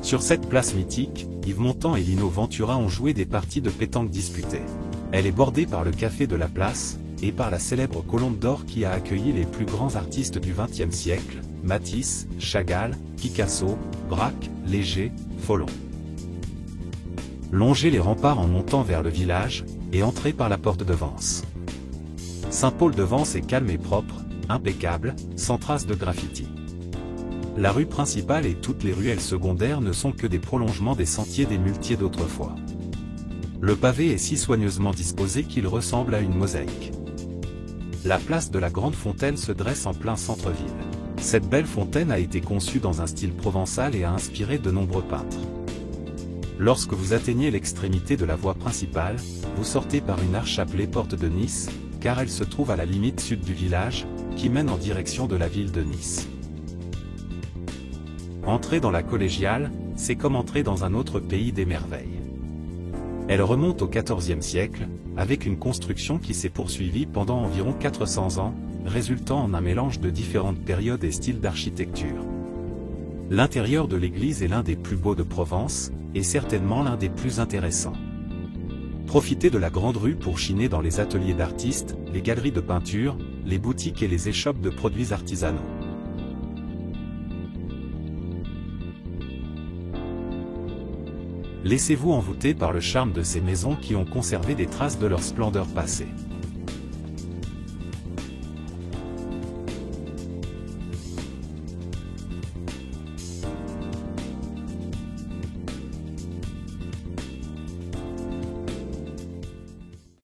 Sur cette place mythique, Yves Montand et Lino Ventura ont joué des parties de pétanque disputées. Elle est bordée par le café de la place, et par la célèbre Colombe d'Or qui a accueilli les plus grands artistes du XXe siècle, Matisse, Chagall, Picasso, Braque, Léger, Folon. Longez les remparts en montant vers le village, et entrez par la porte de Vence. Saint-Paul-de-Vence est calme et propre, impeccable, sans trace de graffiti. La rue principale et toutes les ruelles secondaires ne sont que des prolongements des sentiers des muletiers d'autrefois. Le pavé est si soigneusement disposé qu'il ressemble à une mosaïque. La place de la Grande Fontaine se dresse en plein centre-ville. Cette belle fontaine a été conçue dans un style provençal et a inspiré de nombreux peintres. Lorsque vous atteignez l'extrémité de la voie principale, vous sortez par une arche appelée Porte de Nice, car elle se trouve à la limite sud du village, qui mène en direction de la ville de Nice. Entrer dans la collégiale, c'est comme entrer dans un autre pays des merveilles. Elle remonte au XIVe siècle, avec une construction qui s'est poursuivie pendant environ 400 ans, résultant en un mélange de différentes périodes et styles d'architecture. L'intérieur de l'église est l'un des plus beaux de Provence, et certainement l'un des plus intéressants. Profitez de la grande rue pour chiner dans les ateliers d'artistes, les galeries de peinture, les boutiques et les échoppes de produits artisanaux. Laissez-vous envoûter par le charme de ces maisons qui ont conservé des traces de leur splendeur passée.